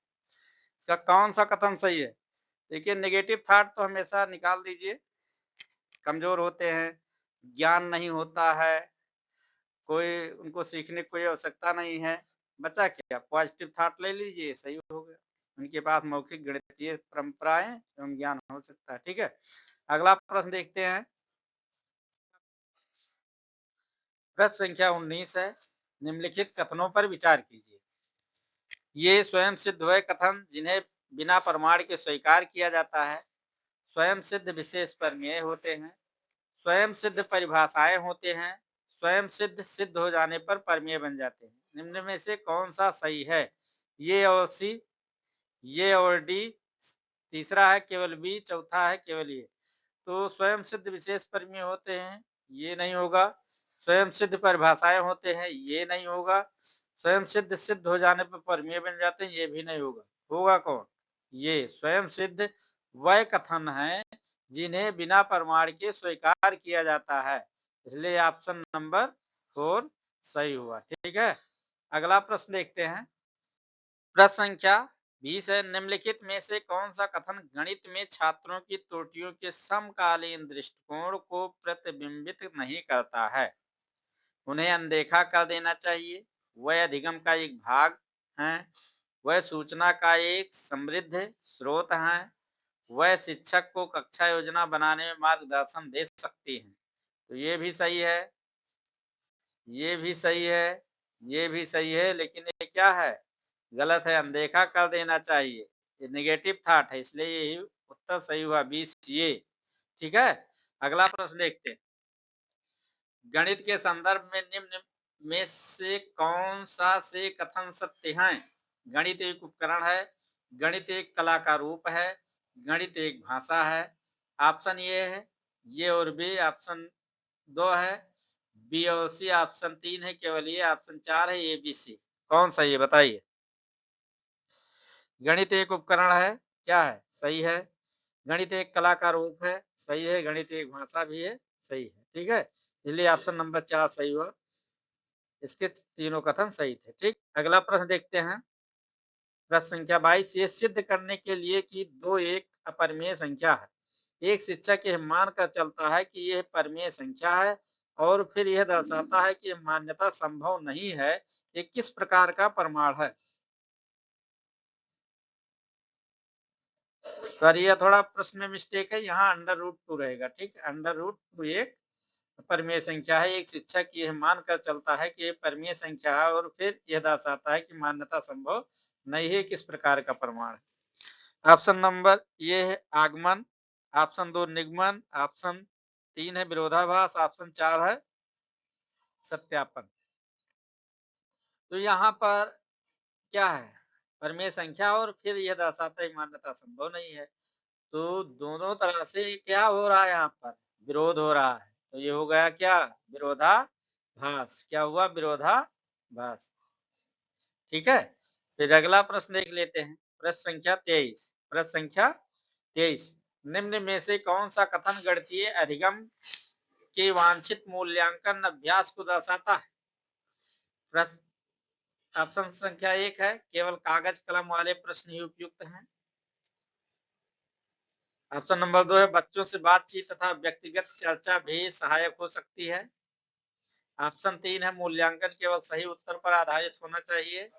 इसका कौन सा कथन सही है। देखिए, नेगेटिव थॉट तो हमेशा निकाल दीजिए, कमजोर होते हैं, ज्ञान नहीं होता है, कोई उनको सीखने की कोई आवश्यकता नहीं है, बचा क्या, पॉजिटिव थॉट ले लीजिए, सही हो गया। उनके पास मौखिक गणितीय परंपराएं एवं ज्ञान हो सकता है। ठीक है, अगला प्रश्न देखते हैं। प्रश्न संख्या 19 है, निम्नलिखित कथनों पर विचार कीजिए। ये स्वयं सिद्ध वह कथन जिन्हें बिना प्रमाण के स्वीकार किया जाता है, स्वयं सिद्ध विशेष प्रमेय होते हैं, स्वयं सिद्ध परिभाषाएं होते हैं, स्वयं सिद्ध सिद्ध हो जाने पर प्रमेय बन जाते हैं। निम्न में से कौन सा सही है। ये और सी, ये और डी, तीसरा है केवल बी, चौथा है केवल ये। तो स्वयं सिद्ध विशेष प्रमेय होते हैं, ये नहीं होगा। स्वयं सिद्ध परिभाषाएं होते हैं, ये नहीं होगा। स्वयं सिद्ध सिद्ध हो जाने पर प्रमेय बन जाते हैं, ये भी नहीं होगा। होगा कौन, ये स्वयं सिद्ध वह कथन है जिन्हें बिना प्रमाण के स्वीकार किया जाता है, इसलिए ऑप्शन नंबर 4 सही हुआ। ठीक है, अगला प्रश्न देखते हैं। प्रश्न संख्या 20 है, निम्नलिखित में से कौन सा कथन गणित में छात्रों की त्रुटियों के समकालीन दृष्टिकोण को प्रतिबिंबित नहीं करता है। उन्हें अनदेखा कर देना चाहिए, वह अधिगम का एक भाग है, वह सूचना का एक समृद्ध स्रोत है, वह शिक्षक को कक्षा योजना बनाने में मार्गदर्शन दे सकती हैं। तो ये भी सही है, ये भी सही है, ये भी सही है, लेकिन ये क्या है, गलत है, अनदेखा कर देना चाहिए, ये नेगेटिव थॉट है, इसलिए यही उत्तर सही हुआ 20 ये। ठीक है, अगला प्रश्न देखते हैं। गणित के संदर्भ में निम्न में से कौन सा से कथन सत्य है। गणित एक उपकरण है, गणित एक कला का रूप है, गणित एक भाषा है। ऑप्शन ए है ये और बी, ऑप्शन 2 है बी और सी, ऑप्शन 3 है केवल ये, ऑप्शन 4 है ए बी सी। कौन सही है बताइए। गणित एक उपकरण है, क्या है, सही है। गणित एक कला का रूप है, सही है। गणित एक भाषा भी है, सही है। ठीक है, इसलिए ऑप्शन नंबर 4 सही हुआ, इसके तीनों कथन सही थे। ठीक, अगला प्रश्न देखते हैं। प्रश्न संख्या 22, ये सिद्ध करने के लिए कि 2 एक अपरिमेय संख्या है, एक शिक्षक यह मानकर चलता है कि यह परिमेय संख्या है और फिर यह दर्शाता है कि यह मान्यता संभव नहीं है, ये किस प्रकार का प्रमाण है। सॉरी, यह थोड़ा प्रश्न में मिस्टेक है, यहाँ √2 रहेगा। ठीक, √2 एक परिमेय संख्या है, एक शिक्षक यह मानकर चलता है कि यह परिमेय संख्या है और फिर यह दर्शाता है कि मान्यता संभव नहीं है, किस प्रकार का प्रमाण है। ऑप्शन नंबर ये है आगमन, ऑप्शन 2 निगमन, ऑप्शन 3 है विरोधाभास, ऑप्शन 4 है सत्यापन। तो यहाँ पर क्या है, परिमेय संख्या और फिर यह दर्शाता है मान्यता संभव नहीं है। तो दोनों तरह से क्या हो रहा है, यहाँ पर विरोध हो रहा है, तो ये हो गया क्या, विरोधाभास। क्या हुआ, विरोधाभास। ठीक है, फिर अगला प्रश्न देख लेते हैं। प्रश्न संख्या 23, प्रश्न संख्या 23, निम्न में से कौन सा कथन गणितीय अधिगम के वांछित मूल्यांकन अभ्यास को दर्शाता है। प्रश्न ऑप्शन संख्या 1 है, केवल कागज कलम वाले प्रश्न ही उपयुक्त हैं। ऑप्शन नंबर 2 है, बच्चों से बातचीत तथा व्यक्तिगत चर्चा भी सहायक हो सकती है। ऑप्शन 3 है, मूल्यांकन केवल सही उत्तर पर आधारित होना चाहिए।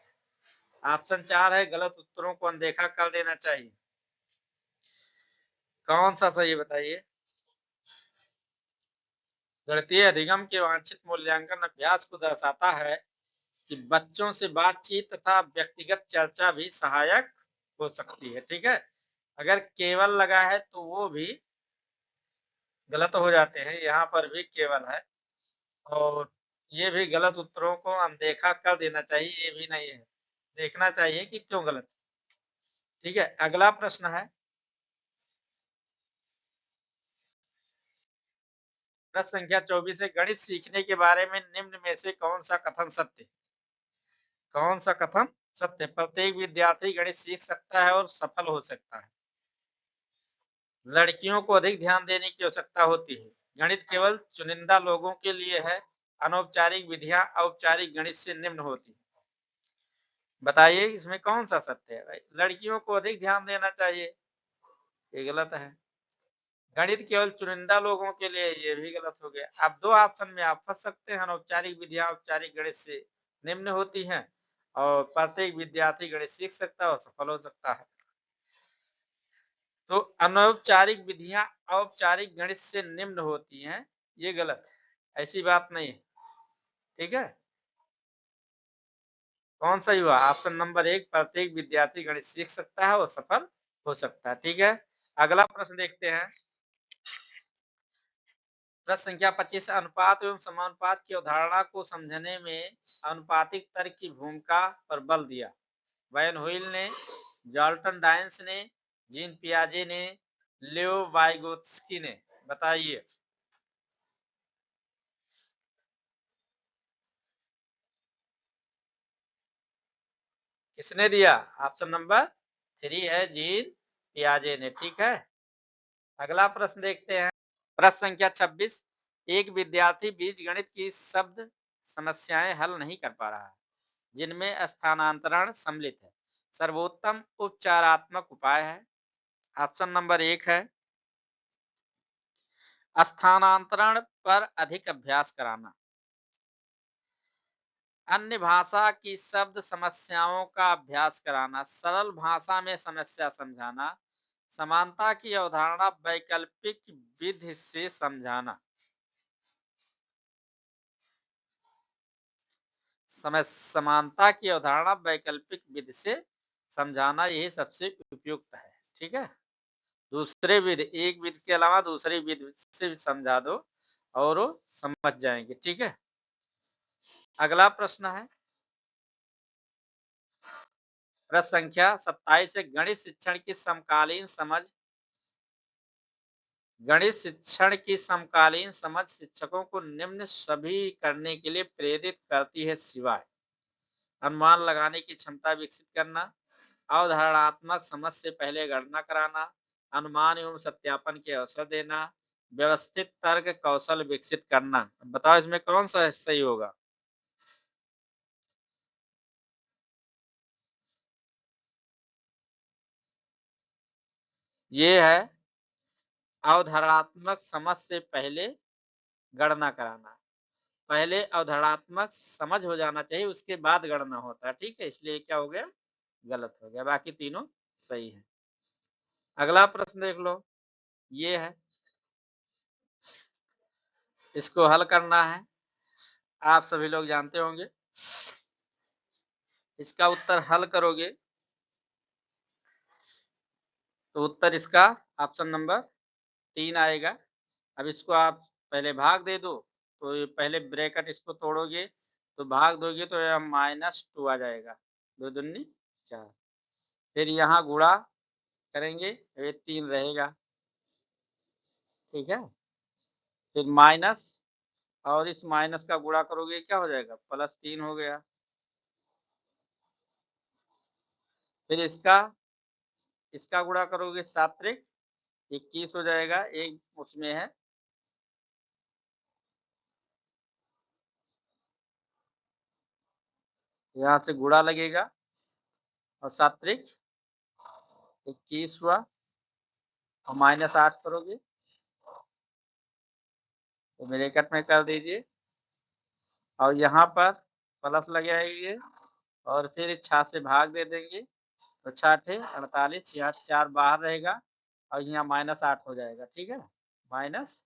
ऑप्शन 4 है, गलत उत्तरों को अनदेखा कर देना चाहिए। कौन सा सही बताइए। गणितीय अधिगम के वांछित मूल्यांकन अभ्यास को दर्शाता है कि बच्चों से बातचीत तथा व्यक्तिगत चर्चा भी सहायक हो सकती है। ठीक है, अगर केवल लगा है तो वो भी गलत हो जाते हैं। यहाँ पर भी केवल है और ये भी गलत उत्तरों को अनदेखा कर देना चाहिए, ये भी नहीं है, देखना चाहिए कि क्यों गलत। ठीक है, अगला प्रश्न है, प्रश्न संख्या 24 है, गणित सीखने के बारे में निम्न में से कौन सा कथन सत्य है? कौन सा कथन सत्य? प्रत्येक विद्यार्थी गणित सीख सकता है और सफल हो सकता है। लड़कियों को अधिक ध्यान देने की आवश्यकता होती है। गणित केवल चुनिंदा लोगों के लिए है। अनौपचारिक विधियां औपचारिक गणित से निम्न होती है। बताइए इसमें कौन सा सत्य है? भाई लड़कियों को अधिक ध्यान देना चाहिए, ये गलत है। गणित केवल चुनिंदा लोगों के लिए, ये भी गलत हो गया। अब दो ऑप्शन में आप फंस सकते हैं। अनौपचारिक विधियां औपचारिक गणित से निम्न होती हैं और प्रत्येक विद्यार्थी गणित सीख सकता है और सफल हो सकता है। तो अनौपचारिक विधियां औपचारिक गणित से निम्न होती हैं, ये गलत है, ऐसी बात नहीं है। ठीक है, कौन सा हुआ? ऑप्शन नंबर 1, प्रत्येक विद्यार्थी गणित सीख सकता है और सफल हो सकता है। ठीक है, अगला प्रश्न देखते हैं। प्रश्न संख्या 25, अनुपात एवं समानुपात की अवधारणा को समझने में अनुपातिक तर्क की भूमिका पर बल दिया। वैन हुइल ने, जॉल्टन डायंस ने, जीन पियाजे ने, लियो वाइगोत्स्की ने। बताइए। किसने दिया? ऑप्शन नंबर 3 है, जीन पियाजे ने। ठीक है, अगला प्रश्न देखते हैं। प्रश्न संख्या 26, एक विद्यार्थी बीजगणित की शब्द समस्याएं हल नहीं कर पा रहा है जिनमें स्थानांतरण सम्मिलित है। सर्वोत्तम उपचारात्मक उपाय है। ऑप्शन नंबर 1 है स्थानांतरण पर अधिक अभ्यास कराना, अन्य भाषा की शब्द समस्याओं का अभ्यास कराना, सरल भाषा में समस्या समझाना, समानता की अवधारणा वैकल्पिक विधि से समझाना। समानता की अवधारणा वैकल्पिक विधि से समझाना, यही सबसे उपयुक्त है। ठीक है, दूसरे विधि, एक विधि के अलावा दूसरी विधि से भी समझा दो और वो समझ जाएंगे। ठीक है, अगला प्रश्न है, प्रश्न संख्या 27 है, गणित शिक्षण की समकालीन समझ, गणित शिक्षण की समकालीन समझ शिक्षकों को निम्न सभी करने के लिए प्रेरित करती है सिवाय अनुमान लगाने की क्षमता विकसित करना, अवधारणात्मक समझ से पहले गणना कराना, अनुमान एवं सत्यापन के अवसर देना, व्यवस्थित तर्क कौशल विकसित करना। बताओ इसमें कौन सा सही होगा? ये है अवधारणात्मक समझ से पहले गणना कराना। पहले अवधारणात्मक समझ हो जाना चाहिए, उसके बाद गणना होता है। ठीक है, इसलिए क्या हो गया? गलत हो गया, बाकी तीनों सही है। अगला प्रश्न देख लो, ये है, इसको हल करना है। आप सभी लोग जानते होंगे, इसका उत्तर हल करोगे तो उत्तर इसका ऑप्शन नंबर 3 आएगा। अब इसको आप पहले भाग दे दो, तो ये पहले ब्रैकेट इसको तोड़ोगे तो भाग दोगे तो यह -2 आ जाएगा, 2 दूनी 4। फिर यहाँ गुणा करेंगे, ये 3 रहेगा। ठीक है, फिर माइनस, और इस माइनस का गुणा करोगे क्या हो जाएगा? +3 हो गया। फिर इसका गुणा करोगे 7 × 21 हो जाएगा, एक उसमें है। यहाँ से गुणा लगेगा और 7 × 21 हुआ और -8 करोगे तो ब्रैकेट में कर दीजिए और यहाँ पर प्लस लगाएंगे और फिर 6 से भाग दे देंगे तो 6 × 48, यहाँ 4 बाहर रहेगा और यहाँ -8 हो जाएगा। ठीक है, -8।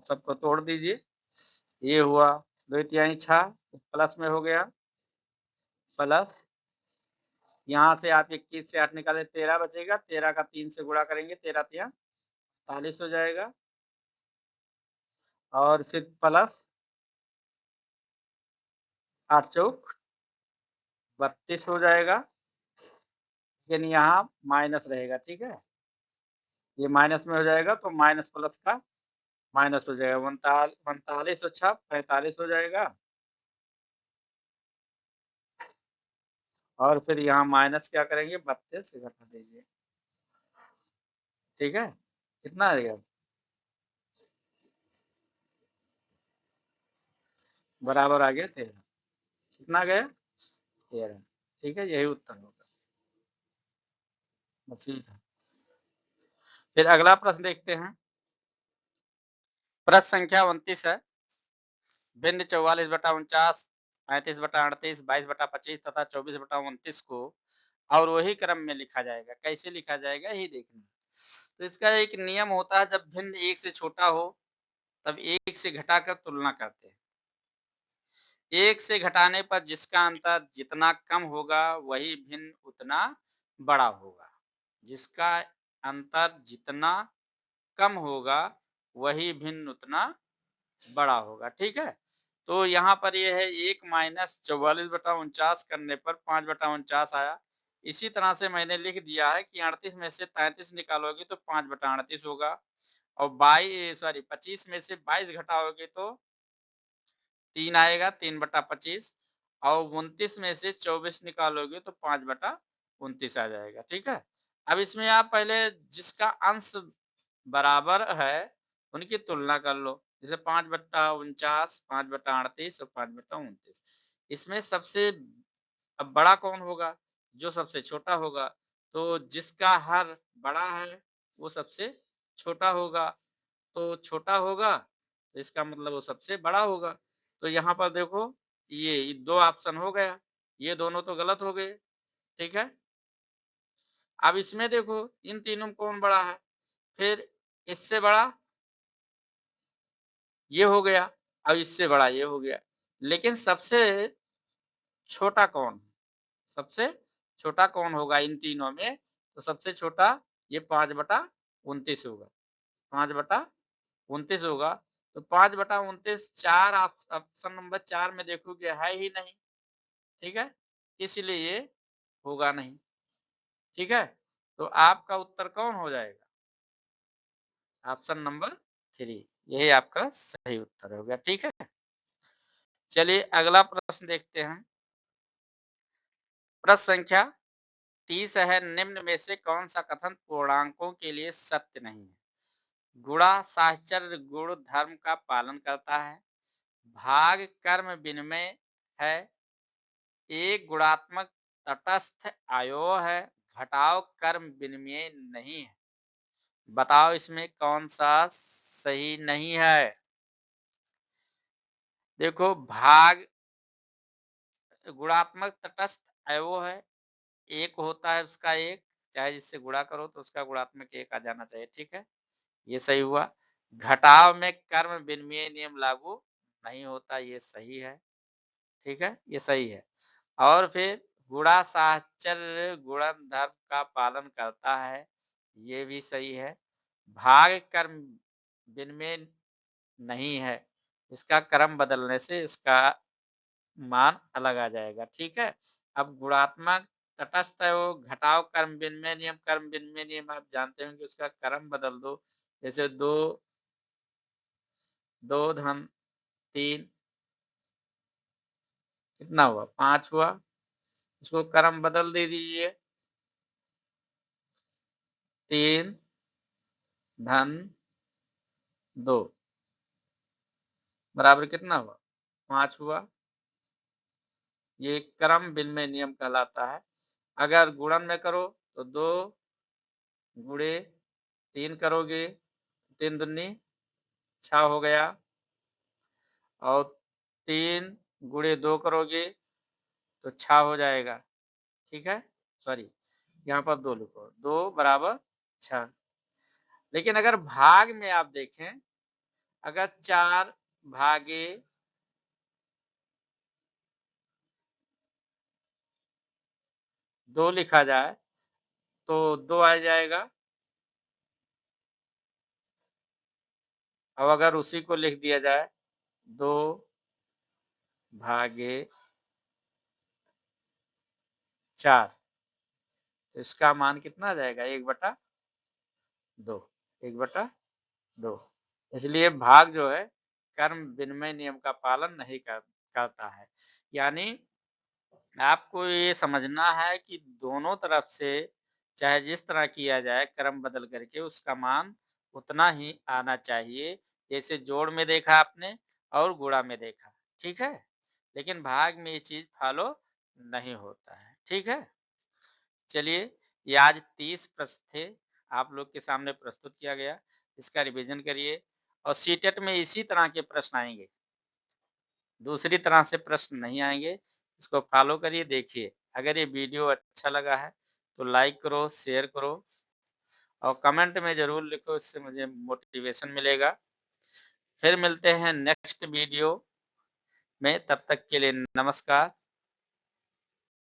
अब सबको तोड़ दीजिए। ये हुआ 2/3 6 प्लस में हो गया, प्लस यहाँ से आप 21 से 8 निकाले 13 बचेगा, 13 का 3 से गुणा करेंगे, 13 तिया 40 हो जाएगा, और फिर प्लस 8 चौक 32 हो जाएगा, लेकिन यहाँ माइनस रहेगा, ठीक है, ये माइनस में हो जाएगा तो माइनस प्लस का माइनस हो जाएगा, 39 और 6 45 हो जाएगा, और फिर यहाँ माइनस क्या करेंगे 32 से घटा दीजिए, ठीक है, कितना आ गया बराबर आ गया 13, कितना गया 13, ठीक है, यही उत्तर होगा, बस यही था। फिर अगला प्रश्न देखते हैं। प्रश्न संख्या 29 है। भिन्न 44/49, 35/38, 22/25 तथा 24/29 को और वही क्रम में लिखा जाएगा। कैसे लिखा जाएगा यही देखना है। तो इसका एक नियम होता है, जब भिन्न 1 से छोटा हो तब 1 से घटाकर तुलना करते हैं। 1 से घटाने पर जिसका अंतर जितना कम होगा वही भिन्न उतना बड़ा होगा। जिसका अंतर जितना कम होगा वही भिन्न उतना बड़ा होगा, ठीक है। तो यहाँ पर ये है 1 माइनस 44/49 करने पर 5/49 आया। इसी तरह से मैंने लिख दिया है कि 38 में से 33 निकालोगे तो 5/38 होगा, और 25 में से 22 घटाओगे तो 3 आएगा, 3/25, और 29 में से 24 निकालोगे तो 5/29 आ जाएगा, ठीक है। अब इसमें आप पहले जिसका अंश बराबर है उनकी तुलना कर लो, जैसे 5/49, 5/38 और 5/29। इसमें सबसे बड़ा कौन होगा, जो सबसे छोटा होगा, तो जिसका हर बड़ा है वो सबसे छोटा होगा, तो छोटा होगा तो इसका मतलब वो सबसे बड़ा होगा। तो यहाँ पर देखो ये 2 ऑप्शन हो गया, ये दोनों तो गलत हो गए, ठीक है। अब इसमें देखो इन तीनों में कौन बड़ा है, फिर इससे बड़ा ये हो गया, अब इससे बड़ा ये हो गया, लेकिन सबसे छोटा कौन, सबसे छोटा कौन होगा इन तीनों में, तो सबसे छोटा ये 5/29 होगा, 5/29 होगा। तो 5/29 4 ऑप्शन नंबर 4 में देखोगे है ही नहीं, ठीक है, इसलिए ये होगा नहीं, ठीक है। तो आपका उत्तर कौन हो जाएगा, ऑप्शन नंबर 3, यही आपका सही उत्तर हो गया, ठीक है। चलिए अगला प्रश्न देखते हैं। प्रश्न संख्या 30 है। निम्न में से कौन सा कथन पूर्णांकों के लिए सत्य नहीं है? गुणा साहचर्य गुण धर्म का पालन करता है, भाग कर्म विनिमय है, एक गुणात्मक तटस्थ आयो है, घटाव कर्म विनिमय नहीं है। बताओ इसमें कौन सा सही नहीं है। देखो भाग गुणात्मक तटस्थ अयो है, एक होता है उसका एक, चाहे जिससे गुणा करो तो उसका गुणात्मक एक आ जाना चाहिए, ठीक है, ये सही हुआ। घटाव में कर्म विनिमय नियम लागू नहीं होता, ये सही है, ठीक है, ये सही है। और फिर गुणा साहचर्य गुणन धर्म का पालन करता है, ये भी सही है। भाग कर्म विनिमय नहीं है, इसका क्रम बदलने से इसका मान अलग आ जाएगा, ठीक है। अब गुणात्मक तटस्थ है वो, घटाव कर्म विनिमय नियम, कर्म विनिमय नियम आप जानते होंगे, उसका क्रम बदल दो, जैसे 2 धन 3 कितना हुआ 5 हुआ, इसको क्रम बदल दे दीजिए, 3 धन 2 बराबर कितना हुआ 5 हुआ, ये क्रम विनिमय नियम कहलाता है। अगर गुणन में करो तो 2 गुणे 3 करोगे, 3 दूनी 6 हो गया, और 3 गुणे 2 करोगे तो 6 हो जाएगा, ठीक है, सॉरी यहाँ पर 2 लिखो, 2 बराबर 6। लेकिन अगर भाग में आप देखें, अगर 4 भागे 2 लिखा जाए तो 2 आ जाएगा। अब अगर उसी को लिख दिया जाए 2 भागे 4 तो इसका मान कितना आ जाएगा 1/2। 1/2। इसलिए भाग जो है कर्म विनिमय नियम का पालन नहीं करता है। यानी आपको ये समझना है कि दोनों तरफ से चाहे जिस तरह किया जाए क्रम बदल करके उसका मान उतना ही आना चाहिए, जैसे जोड़ में देखा आपने और गुणा में देखा, ठीक है? लेकिन भाग में ये चीज़ फॉलो नहीं होता है, ठीक है? चलिए, ये आज 30 प्रश्न थे, आप लोग के सामने प्रस्तुत किया गया, इसका रिवीजन करिए और सीटेट में इसी तरह के प्रश्न आएँगे। दूसरी तरह से प्रश्न नहीं आएँगे, इसको फॉलो करिए, देखिए। अगर ये वीडियो अच्छा लगा है तो लाइक करो, शेयर करो और कमेंट में ज़रूर लिखो, इससे मुझे मोटिवेशन मिलेगा। फिर मिलते हैं नेक्स्ट वीडियो में, तब तक के लिए नमस्कार।